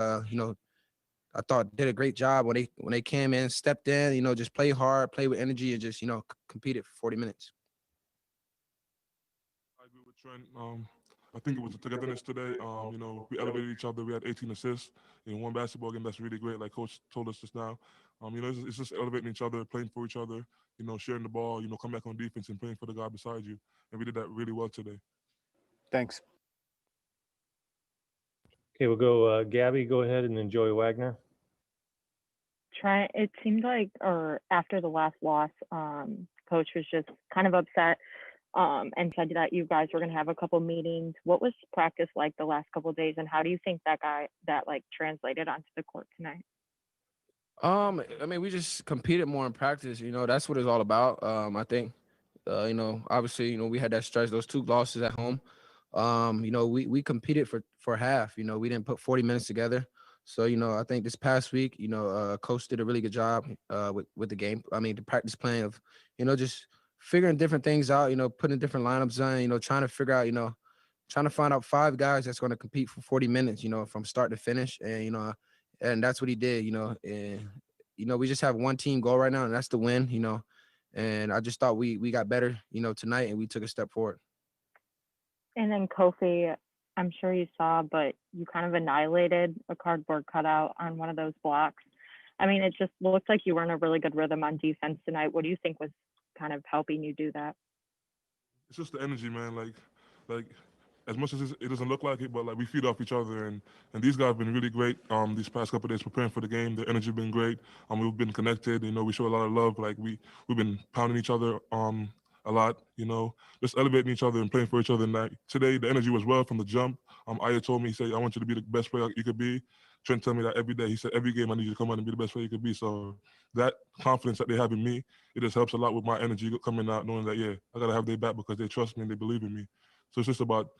I thought did a great job when they came in, stepped in, just play hard, play with energy, and just competed for 40 minutes. I agree with Trent. I think it was the togetherness today. We elevated each other. We had 18 assists in one basketball game. That's really great. Like Coach told us just now. It's just elevating each other, playing for each other. Sharing the ball. Come back on defense and playing for the guy beside you. And we did that really well today. Thanks. Okay, we'll go Gabby. Go ahead and enjoy Wagner. Trent, it seemed like, or after the last loss, coach was just kind of upset and said that you guys were going to have a couple meetings. What was practice like the last couple of days, and how do you think that translated onto the court tonight? We just competed more in practice. That's what it's all about. I think, obviously, we had that stretch, those 2 losses at home. We competed for half. We didn't put 40 minutes together. So, I think this past week, coach did a really good job with the game. The practice plan of, just figuring different things out, putting different lineups on, trying to figure out, trying to find out 5 guys that's going to compete for 40 minutes, from start to finish. And, and that's what he did, and, we just have one team goal right now, and that's the win, and I just thought we got better, tonight, and we took a step forward. And then Kofi, I'm sure you saw, but you kind of annihilated a cardboard cutout on one of those blocks. It just looked like you were in a really good rhythm on defense tonight. What do you think was kind of helping you do that? It's just the energy, man. Like as much as it doesn't look like it, but we feed off each other, and these guys have been really great. These past couple of days preparing for the game, the energy has been great. We've been connected. We show a lot of love. We've been pounding each other a lot. Just elevating each other and playing for each other. And today the energy was well from the jump. Aya told me, he said, I want you to be the best player you could be. Trent told me that every day. He said, every game I need you to come out and be the best player you could be. So that confidence that they have in me, it just helps a lot with my energy coming out, knowing that, yeah, I got to have their back because they trust me and they believe in me. So it's just about,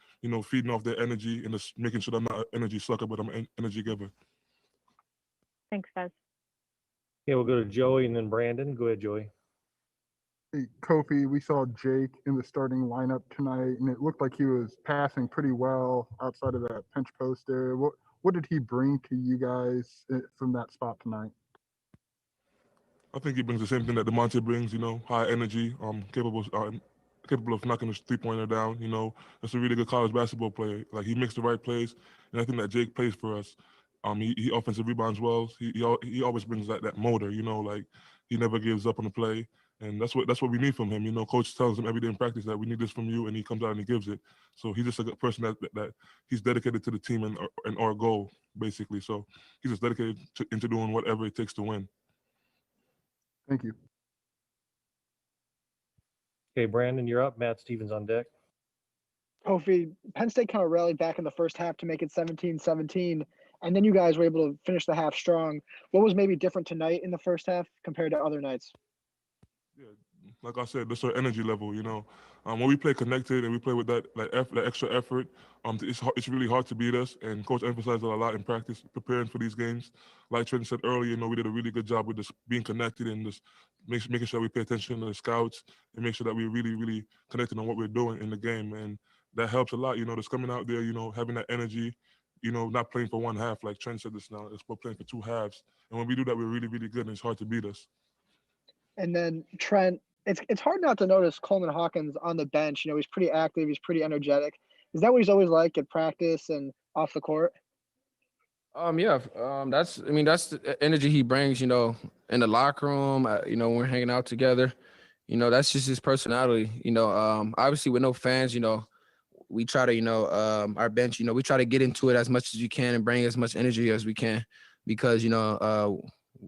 feeding off their energy and just making sure that I'm not an energy sucker, but I'm an energy giver. Thanks, guys. Yeah, we'll go to Joey and then Brandon. Go ahead, Joey. Hey, Kofi, we saw Jake in the starting lineup tonight, and it looked like he was passing pretty well outside of that pinch post area. What did he bring to you guys from that spot tonight? I think he brings the same thing that DeMonte brings, high energy, capable of knocking his three-pointer down. That's a really good college basketball player. He makes the right plays, and I think that Jake plays for us. He offensive rebounds well. He always brings that motor. He never gives up on the play, and that's what we need from him. Coach tells him every day in practice that we need this from you, and he comes out and he gives it. So he's just a good person that he's dedicated to the team and our goal basically. So he's just dedicated into doing whatever it takes to win. Thank you. Okay, Brandon, you're up. Matt Stevens on deck. Kofi, Penn State kind of rallied back in the first half to make it 17-17, and then you guys were able to finish the half strong. What was maybe different tonight in the first half compared to other nights? Yeah, like I said, that's our energy level. When we play connected and we play with that extra effort, it's really hard to beat us. And Coach emphasized that a lot in practice, preparing for these games. Like Trent said earlier, we did a really good job with just being connected and just making sure we pay attention to the scouts and make sure that we're really, really connected on what we're doing in the game. And that helps a lot. Just coming out there, having that energy. Not playing for one half like Trent said this now. It's we're playing for 2 halves. And when we do that, we're really, really good, and it's hard to beat us. And then Trent, it's hard not to notice Coleman Hawkins on the bench. He's pretty active. He's pretty energetic. Is that what he's always like at practice and off the court? That's the energy he brings, in the locker room, when we're hanging out together, that's just his personality, obviously with no fans, we try to, our bench, we try to get into it as much as we can and bring as much energy as we can because,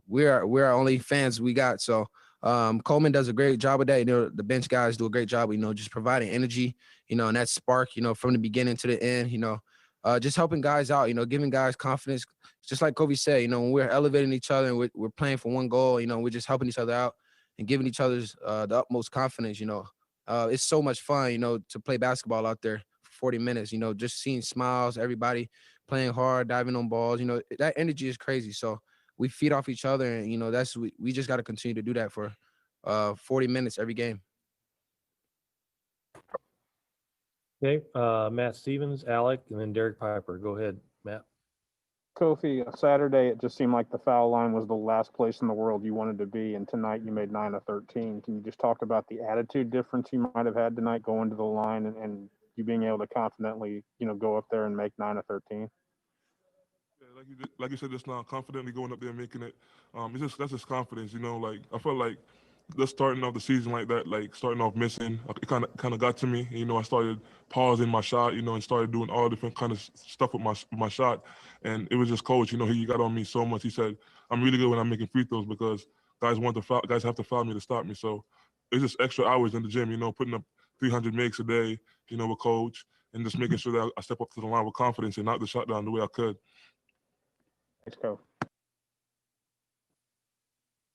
we're our only fans we got. So Coleman does a great job with that. The bench guys do a great job, just providing energy, and that spark, from the beginning to the end, just helping guys out, giving guys confidence. Just like Kobe said, when we're elevating each other and we're playing for one goal, we're just helping each other out and giving each other's the utmost confidence, it's so much fun, to play basketball out there for 40 minutes, just seeing smiles, everybody playing hard, diving on balls, that energy is crazy. So we feed off each other and, we just got to continue to do that for 40 minutes every game. Okay, Matt Stevens, Alec, and then Derek Piper. Go ahead, Matt. Kofi, Saturday, it just seemed like the foul line was the last place in the world you wanted to be, and tonight you made 9 of 13. Can you just talk about the attitude difference you might have had tonight going to the line and you being able to confidently, go up there and make 9 of 13? Yeah, like you said just now, confidently going up there and making it. That's just confidence, Like I felt like just starting off the season like that, like starting off missing, it kind of got to me. I started pausing my shot, and started doing all different kind of stuff with my shot, and it was just coach. He got on me so much. He said I'm really good when I'm making free throws because guys have to foul me to stop me. So it's just extra hours in the gym, putting up 300 makes a day, with coach, and just making sure that I step up to the line with confidence and knock the shot down the way I could. Thanks, Coach.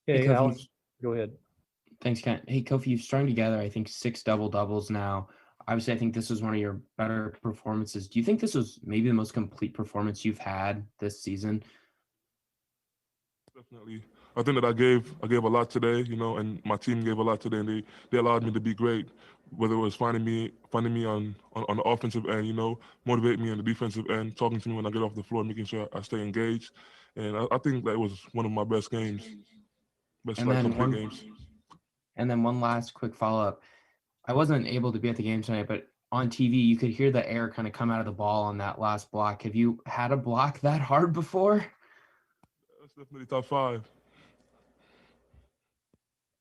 Okay, Kofi, Alex, go ahead. Thanks, Kent. Hey, Kofi, you've strung together, I think, 6 double-doubles now. Obviously, I think this was one of your better performances. Do you think this was maybe the most complete performance you've had this season? Definitely. I think that I gave a lot today, and my team gave a lot today, and they allowed me to be great. Whether it was finding me on the offensive end, motivate me on the defensive end, talking to me when I get off the floor, making sure I stay engaged. And I think that was one of my best games, complete games. And then one last quick follow-up. I wasn't able to be at the game tonight, but on TV, you could hear the air kind of come out of the ball on that last block. Have you had a block that hard before? That's definitely top 5.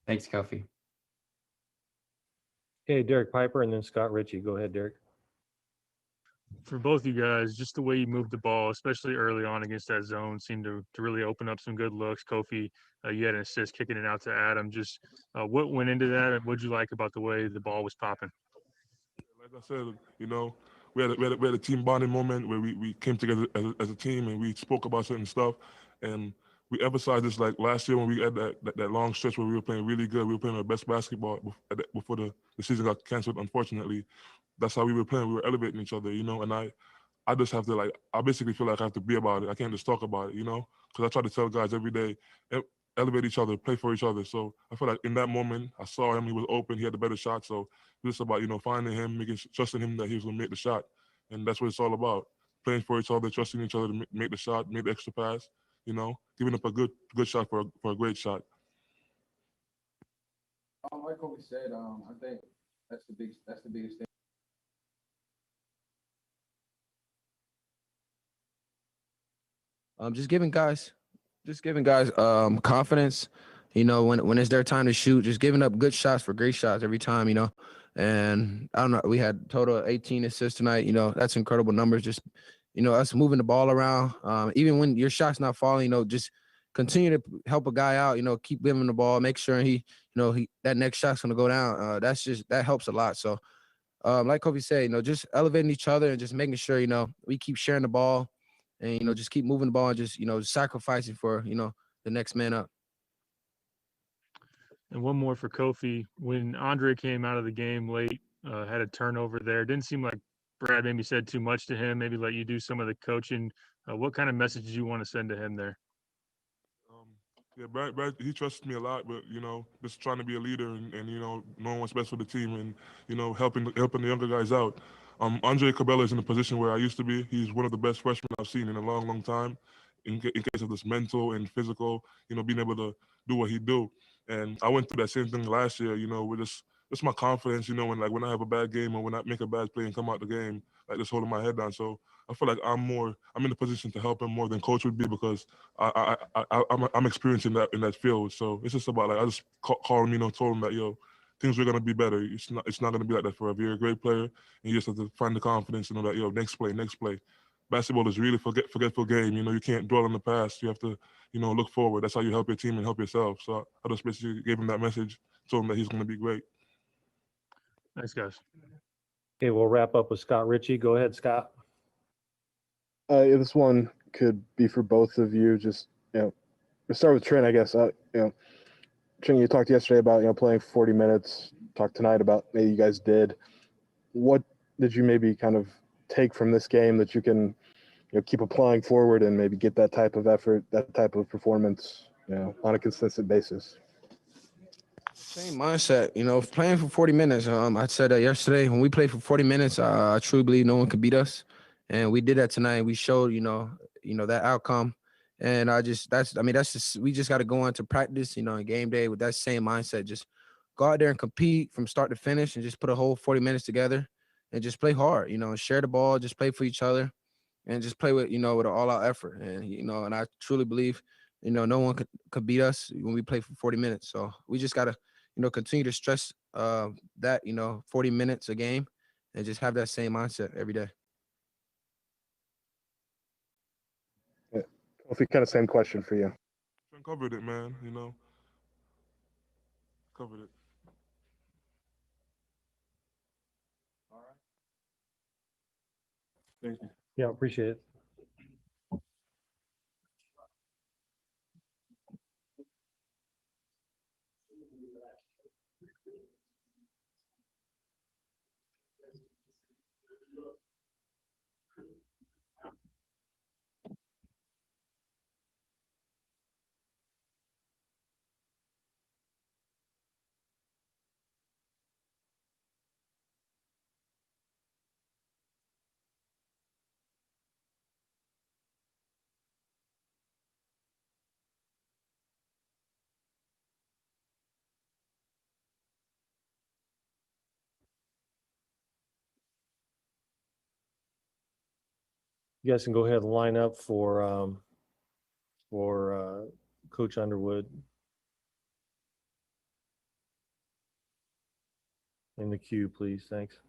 Thanks, Kofi. Okay, Derek Piper and then Scott Ritchie. Go ahead, Derek. For both you guys, just the way you moved the ball, especially early on against that zone, seemed to really open up some good looks. Kofi, you had an assist kicking it out to Adam. Just what went into that, and what'd you like about the way the ball was popping? Like I said, we had a team bonding moment where we came together as a team and we spoke about certain stuff, and we emphasized this like last year when we had that long stretch where we were playing really good. We were playing our best basketball before the season got canceled, unfortunately. That's how we were playing. We were elevating each other, and I just have to I basically feel like I have to be about it. I can't just talk about it, because I try to tell guys every day, elevate each other, play for each other. So I feel like in that moment, I saw him, he was open, he had the better shot. So it was about, finding him, trusting him that he was going to make the shot. And that's what it's all about. Playing for each other, trusting each other to make the shot, make the extra pass, giving up a good shot for a great shot. Like what we said, I think that's the biggest thing. Just giving guys confidence, when it's their time to shoot, just giving up good shots for great shots every time, and I don't know, we had total 18 assists tonight, that's incredible numbers. Just, us moving the ball around, even when your shot's not falling, just continue to help a guy out, keep giving him the ball, make sure he that next shot's going to go down. That helps a lot. So like Kobe said, just elevating each other and just making sure, we keep sharing the ball. And, just keep moving the ball and just, sacrificing for, the next man up. And one more for Kofi. When Andre came out of the game late, had a turnover there, didn't seem like Brad maybe said too much to him, maybe let you do some of the coaching. What kind of message do you want to send to him there? Yeah, Brad, he trusts me a lot, but, just trying to be a leader and knowing what's best for the team and, helping the younger guys out. Andre Cabela is in a position where I used to be. He's one of the best freshmen I've seen in a long, long time in case of this mental and physical, being able to do what he do. And I went through that same thing last year, with just my confidence, when I have a bad game or when I make a bad play and come out the game, just holding my head down. So I feel like I'm in the position to help him more than coach would be because I'm experiencing that in that field. So it's just about I just called him, told him that, things are going to be better. It's not going to be like that forever. You're a great player, and you just have to find the confidence to know that, next play. Basketball is really forgetful game. You can't dwell on the past. You have to, look forward. That's how you help your team and help yourself. So I just basically gave him that message, told him that he's going to be great. Thanks, guys. Okay, we'll wrap up with Scott Ritchie. Go ahead, Scott. This one could be for both of you. Just, we'll start with Trent, I guess. Trent, you talked yesterday about, playing 40 minutes, talked tonight about maybe you guys did. What did you maybe kind of take from this game that you can, keep applying forward and maybe get that type of effort, that type of performance, on a consistent basis? Same mindset, playing for 40 minutes. I said that yesterday when we played for 40 minutes, I truly believe no one could beat us. And we did that tonight. We showed, that outcome. And that's just, we just got to go into practice, on game day with that same mindset. Just go out there and compete from start to finish and just put a whole 40 minutes together and just play hard, and share the ball, just play for each other and just play with, with an all out effort. And, and I truly believe, no one could beat us when we play for 40 minutes. So we just got to, continue to stress that, 40 minutes a game and just have that same mindset every day. Kofi, kind of same question for you. Covered it, man. Covered it. Thank you. Yeah, appreciate it. You guys can go ahead and line up for Coach Underwood in the queue, please. Thanks.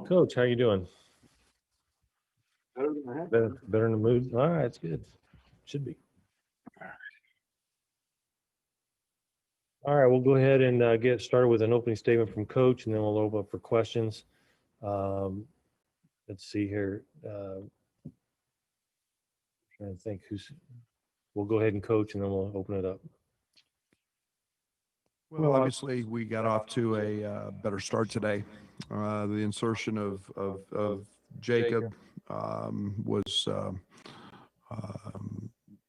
Coach, how you doing? Better in the mood. All right, it's good. Should be. All right, we'll go ahead and get started with an opening statement from Coach, and then we'll open up for questions. Let's see here. Trying to think we'll go ahead and Coach, and then we'll open it up. Well, obviously, we got off to a better start today. The insertion of Jacob was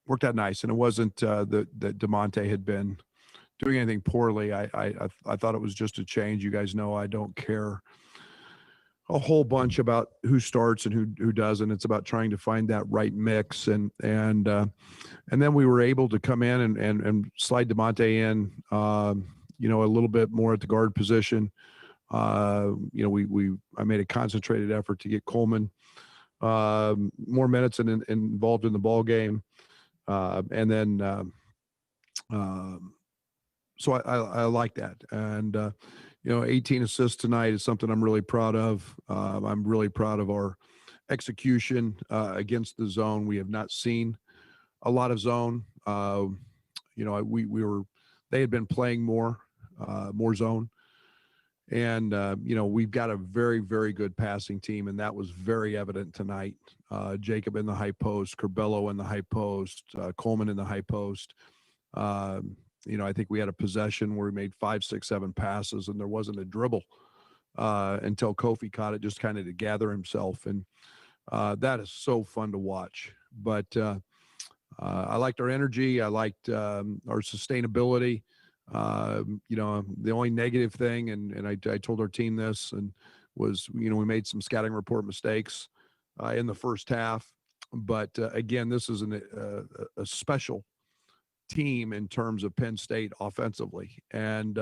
worked out nice, and it wasn't that DeMonte had been doing anything poorly. I thought it was just a change. You guys know I don't care a whole bunch about who starts and who doesn't. It's about trying to find that right mix, and then we were able to come in and slide DeMonte in, a little bit more at the guard position. I made a concentrated effort to get Coleman more minutes and involved in the ball game, and then so I like that. And 18 assists tonight is something I'm really proud of. I'm really proud of our execution against the zone. We have not seen a lot of zone. They had been playing more zone. And, we've got a very, very good passing team, and that was very evident tonight. Jacob in the high post, Curbelo in the high post, Coleman in the high post. I think we had a possession where we made 5, 6, 7 passes, and there wasn't a dribble until Kofi caught it, just kind of to gather himself. And that is so fun to watch. But I liked our energy. I liked our sustainability. The only negative thing, and I told our team this, and was, we made some scouting report mistakes in the first half. But again, this is a special team in terms of Penn State offensively. And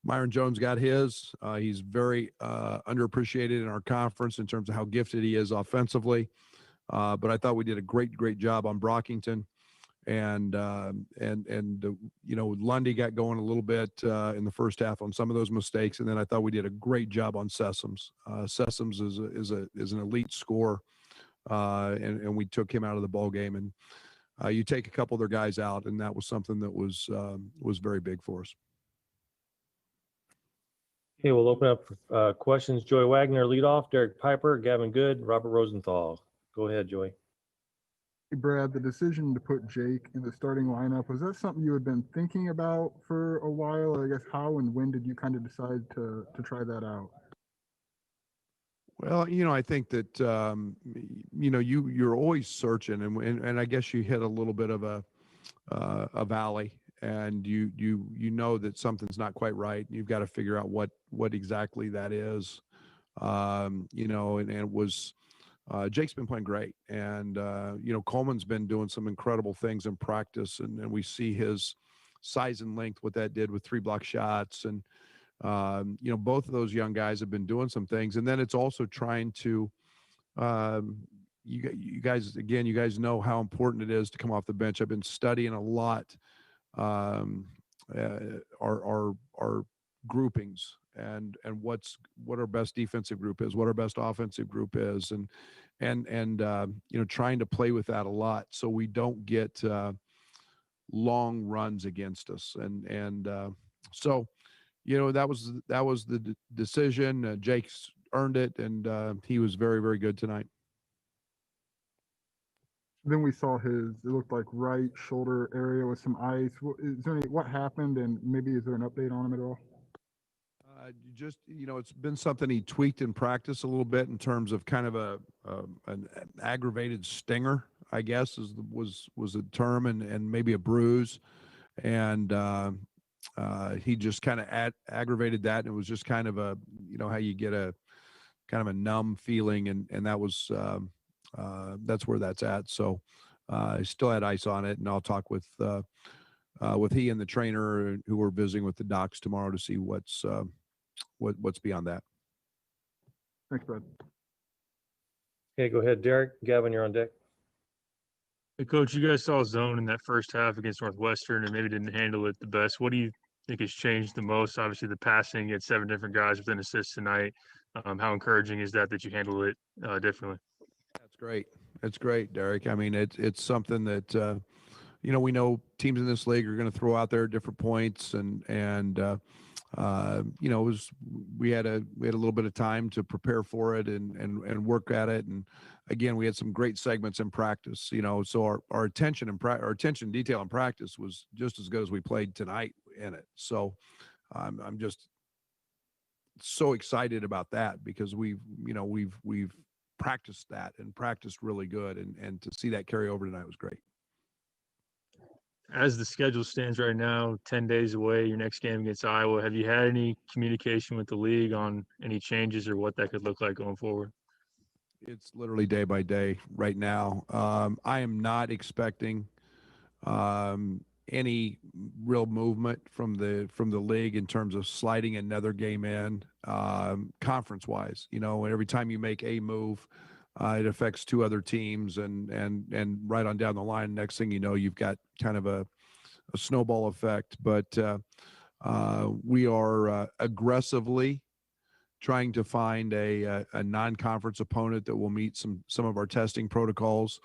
Myron Jones got his. He's very underappreciated in our conference in terms of how gifted he is offensively. But I thought we did a great job on Brockington. And Lundy got going a little bit in the first half on some of those mistakes, and then I thought we did a great job on Sessoms. Sessoms is an elite scorer, and we took him out of the ball game. And you take a couple of their guys out, and that was something that was very big for us. Okay, we'll open up for questions. Joey Wagner lead off, Derek Piper, Gavin Good, Robert Rosenthal. Go ahead, Joey. Hey, Brad, the decision to put Jake in the starting lineup, was that something you had been thinking about for a while? Or I guess how and when did you kind of decide to try that out? Well, I think that you're always searching, and I guess you hit a little bit of a valley, and you know that something's not quite right. You've got to figure out what exactly that is, and it was. Jake's been playing great, and Coleman's been doing some incredible things in practice, and we see his size and length, what that did with 3 block shots, and both of those young guys have been doing some things. And then it's also trying to you guys know how important it is to come off the bench. I've been studying a lot our groupings and what our best defensive group is, what our best offensive group is, and trying to play with that a lot so we don't get long runs against us. And so that was the decision. Jake's earned it, and he was very, very good tonight. Then we saw it looked like right shoulder area with some ice. What happened, and maybe is there an update on him at all? It's been something he tweaked in practice a little bit in terms of kind of an aggravated stinger, I guess was the term, and maybe a bruise. And he just kind of aggravated that, and it was just kind of a, how you get a kind of a numb feeling, and that was that's where that's at. So I still had ice on it, and I'll talk with he and the trainer who are visiting with the docs tomorrow to see what's beyond that. Thanks, Brad. Okay, go ahead, Derek. Gavin, you're on deck. Hey, Coach, you guys saw zone in that first half against Northwestern and maybe didn't handle it the best. What do you think has changed the most? Obviously, the passing, you had 7 different guys with an assist tonight. How encouraging is that you handle it differently? That's great. That's great, Derek. I mean, it's something that we know teams in this league are going to throw out there at different points, and it was we had a little bit of time to prepare for it and work at it, and again we had some great segments in practice. So our attention and our attention detail in practice was just as good as we played tonight in it. So I'm just so excited about that because we've practiced that and practiced really good, and to see that carry over tonight was great. As the schedule stands right now, 10 days away, your next game against Iowa, have you had any communication with the league on any changes or what that could look like going forward? It's literally day by day right now. I am not expecting any real movement from the league in terms of sliding another game in conference wise. Every time you make a move, it affects two other teams, and right on down the line, next thing you know, you've got kind of a snowball effect. But we are aggressively trying to find a non-conference opponent that will meet some of our testing protocols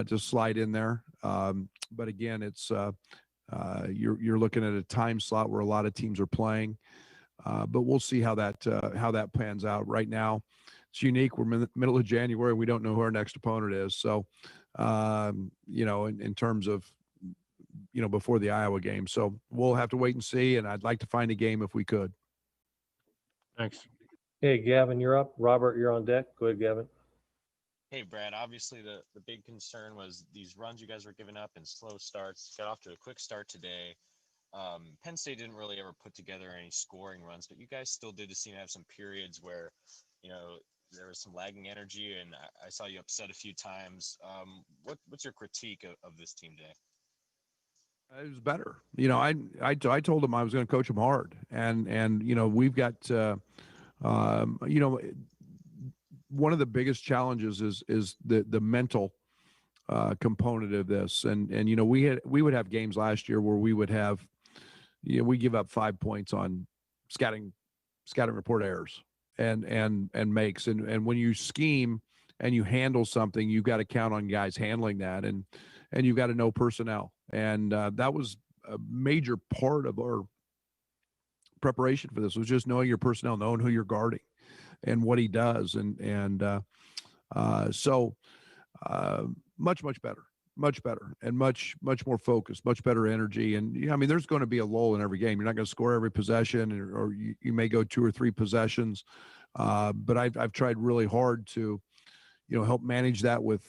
to slide in there. But again, it's you're looking at a time slot where a lot of teams are playing. But we'll see how that pans out. Right now, it's unique. We're in the middle of January. We don't know who our next opponent is. So, in terms of, before the Iowa game. So we'll have to wait and see. And I'd like to find a game if we could. Thanks. Hey, Gavin, you're up. Robert, you're on deck. Go ahead, Gavin. Hey, Brad, obviously the big concern was these runs you guys were giving up and slow starts. Got off to a quick start today. Penn State didn't really ever put together any scoring runs, but you guys still did seem to have some periods where, there was some lagging energy, and I saw you upset a few times. What's your critique of this team today? It was better. I told them I was going to coach them hard, and we've got one of the biggest challenges is the mental component of this, and we would have games last year where we would have we give up 5 points on scouting report errors and makes, and when you scheme and you handle something, you've got to count on guys handling that, and you've got to know personnel, and that was a major part of our preparation for this, was just knowing your personnel, knowing who you're guarding and what he does, so much better, and much more focused, much better energy. And there's going to be a lull in every game. You're not going to score every possession, or you may go 2 or 3 possessions, but I've tried really hard to help manage that with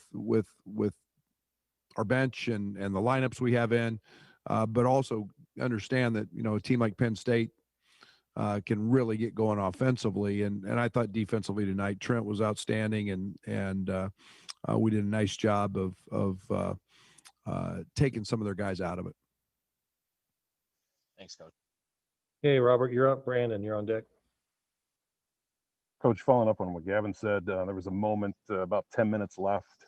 our bench and the lineups we have in, but also understand that a team like Penn State can really get going offensively, and I thought defensively tonight Trent was outstanding, and we did a nice job of taking some of their guys out of it. Thanks, Coach. Hey, Robert, you're up. Brandon, you're on deck. Coach, following up on what Gavin said, there was a moment about 10 minutes left.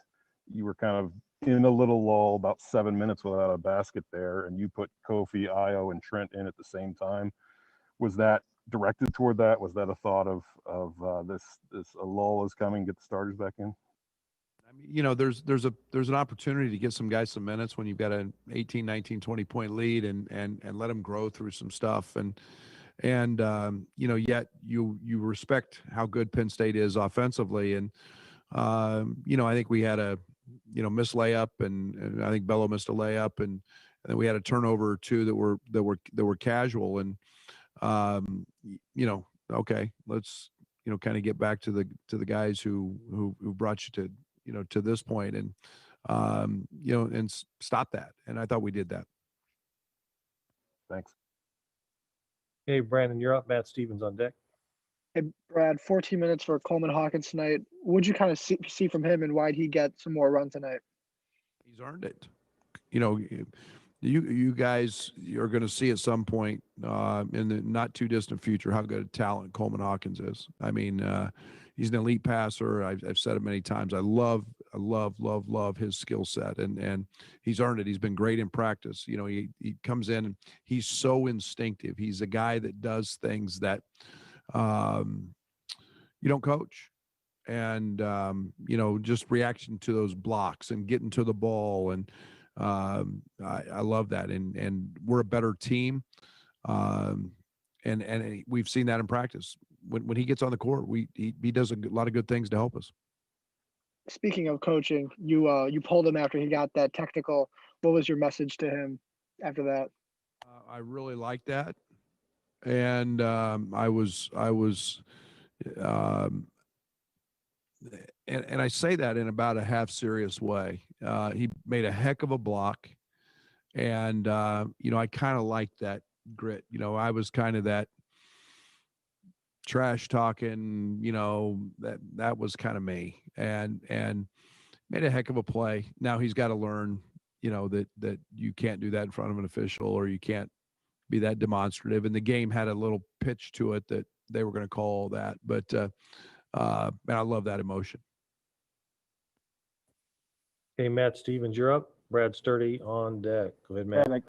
You were kind of in a little lull, about 7 minutes without a basket there, and you put Kofi, Io, and Trent in at the same time. Was that directed toward that? Was that a thought of this a lull is coming, get the starters back in? There's an opportunity to get some guys some minutes when you've got an 18, 19, 20 point lead, and let them grow through some stuff, and yet you respect how good Penn State is offensively, and I think we had a missed layup, and I think Bello missed a layup, and then we had a turnover or two that were casual, and okay, let's kind of get back to the guys who brought you to this point, and and stop that. And I thought we did that. Thanks. Hey, Brandon, you're up. Matt Stevens on deck. Hey, Brad, 14 minutes for Coleman Hawkins tonight. What'd you kind of see from him, and why'd he get some more run tonight? He's earned it. You guys are going to see at some point in the not too distant future how good a talent Coleman Hawkins is. I mean, he's an elite passer. I've said it many times. I love his skill set, and he's earned it. He's been great in practice. He comes in and he's so instinctive. He's a guy that does things that you don't coach. And, just reaction to those blocks and getting to the ball. And I love that. And we're a better team. And we've seen that in practice. When he gets on the court, he does a lot of good things to help us. Speaking of coaching, you pulled him after he got that technical. What was your message to him after that? I really like that. And I was and I say that in about a half serious way. He made a heck of a block. And, I kind of liked that grit. I was kind of that trash talking, that was kind of me, and made a heck of a play. Now he's got to learn, that you can't do that in front of an official, or you can't be that demonstrative. And the game had a little pitch to it that they were going to call that. But, man, I love that emotion. Okay, Matt Stevens, you're up. Brad Sturdy on deck. Go ahead, Matt. And I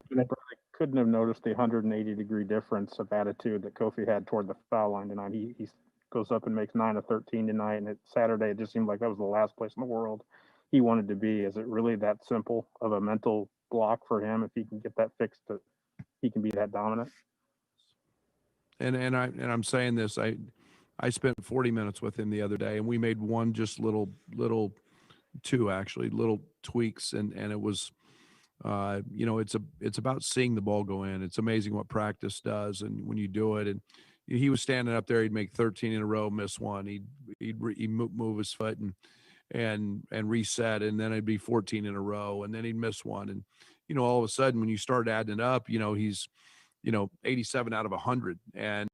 couldn't have noticed the 180-degree difference of attitude that Kofi had toward the foul line tonight. He goes up and makes 9 of 13 tonight, and Saturday it just seemed like that was the last place in the world he wanted to be. Is it really that simple of a mental block for him? If he can get that fixed, he can be that dominant. And I'm saying this. I spent 40 minutes with him the other day, and we made one just little two actually little tweaks, and it was. It's about seeing the ball go in. It's amazing what practice does, and when you do it. And he was standing up there, he'd make 13 in a row, miss one. He'd move his foot and reset, and then it'd be 14 in a row, and then he'd miss one. And all of a sudden, when you start adding it up, he's 87 out of 100, and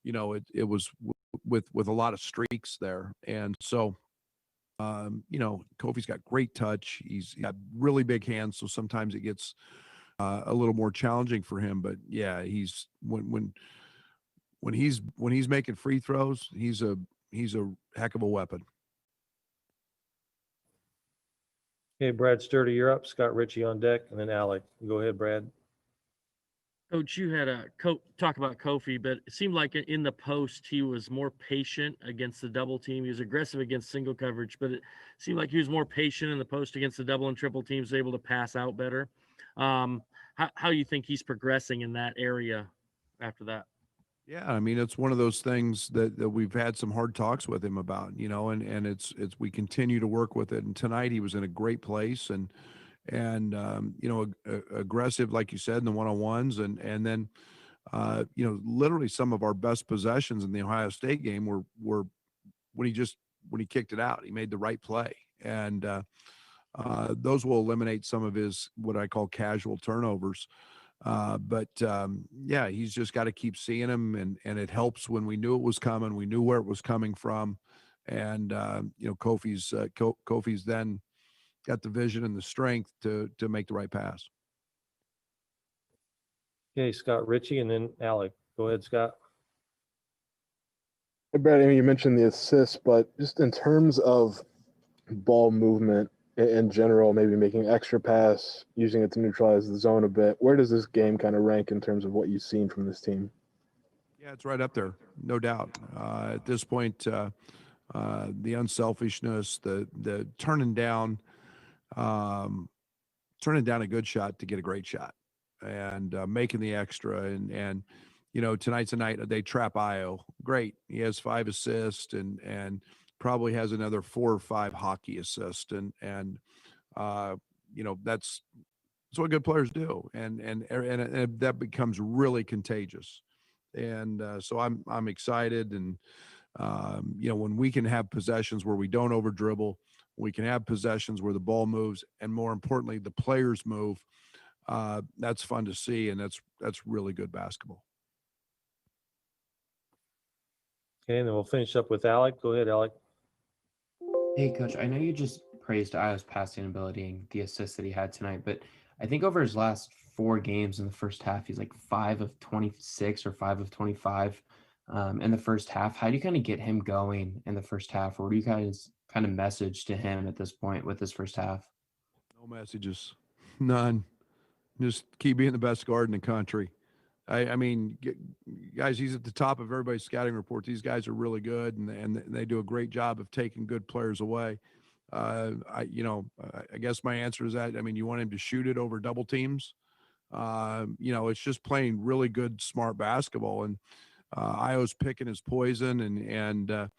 it was with a lot of streaks there, and so. Kofi's got great touch. He's got really big hands, so sometimes it gets a little more challenging for him. But yeah, he's when he's making free throws, he's a heck of a weapon. Okay, Brad Sturdy, you're up. Scott Ritchie on deck, and then Alec. Go ahead, Brad. Coach, you had a talk about Kofi, but it seemed like in the post he was more patient against the double team. He was aggressive against single coverage, but it seemed like he was more patient in the post against the double and triple teams, able to pass out better. How you think he's progressing in that area after that? Yeah, I mean, it's one of those things that we've had some hard talks with him about, and it's we continue to work with it. And tonight he was in a great place, and aggressive, like you said, in the one-on-ones, and then literally some of our best possessions in the Ohio State game were when he kicked it out. He made the right play, and those will eliminate some of his what I call casual turnovers. But he's just got to keep seeing him, and it helps when we knew it was coming. We knew where it was coming from, and Kofi's then got the vision and the strength to make the right pass. Okay, Scott Ritchie, and then Alec. Go ahead, Scott. Hey, Brad, I mean, you mentioned the assists, but just in terms of ball movement in general, maybe making an extra pass, using it to neutralize the zone a bit, where does this game kind of rank in terms of what you've seen from this team? Yeah, it's right up there, no doubt. At this point, the unselfishness, the turning down a good shot to get a great shot, and making the extra, and tonight's a night they trap Io. Great, he has 5 assists and probably has another 4 or 5 hockey assists, and that's what good players do, and that becomes really contagious, and so I'm excited, and when we can have possessions where we don't over dribble. We can have possessions where the ball moves, and more importantly, the players move. That's fun to see, and that's really good basketball. Okay, and then we'll finish up with Alec. Go ahead, Alec. Hey, Coach, I know you just praised Io's passing ability and the assists that he had tonight, but I think over his last 4 games in the first half, he's like 5 of 26 or 5 of 25 in the first half. How do you kind of get him going in the first half, or what do you guys kind of message to him at this point with this first half? No messages, none. Just keep being the best guard in the country. I mean, guys, he's at the top of everybody's scouting report. These guys are really good, and they do a great job of taking good players away. I guess my answer is that, I mean, you want him to shoot it over double teams. It's just playing really good, smart basketball, and Io's picking his poison, and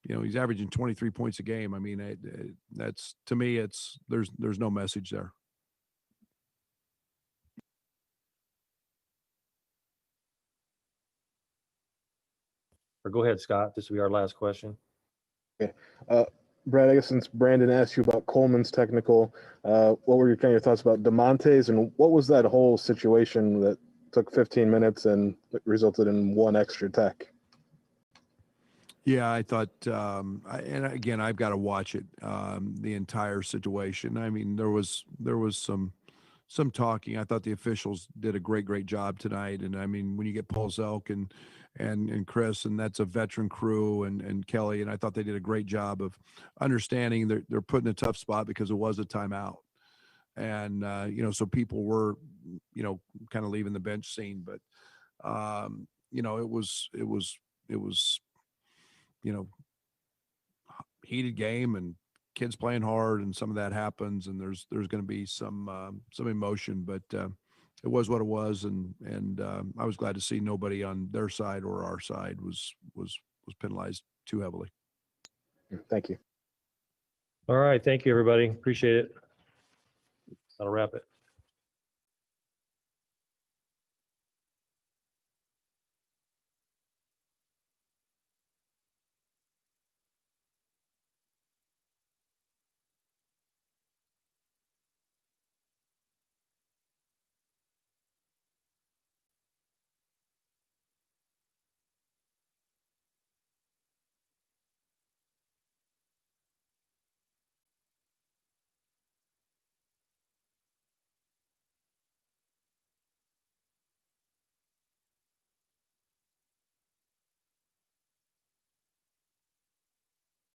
he's averaging 23 points a game. I mean, that's, to me, there's no message there. Or go ahead, Scott. This will be our last question. Okay. Brad, I guess since Brandon asked you about Coleman's technical, what were your thoughts about DeMonte's, and what was that whole situation that took 15 minutes and resulted in one extra tech? Yeah, I thought, and again, I've got to watch it, the entire situation. I mean, there was some talking. I thought the officials did a great job tonight. And I mean, when you get Paul Zelk and Chris, and that's a veteran crew, and Kelly, and I thought they did a great job of understanding they're put in a tough spot because it was a timeout. And, so people were, kind of leaving the bench scene, but, it was, heated game and kids playing hard, and some of that happens, and there's going to be some emotion, but it was what it was, and I was glad to see nobody on their side or our side was penalized too heavily. Thank you. All right. Thank you, everybody. Appreciate it. That'll wrap it.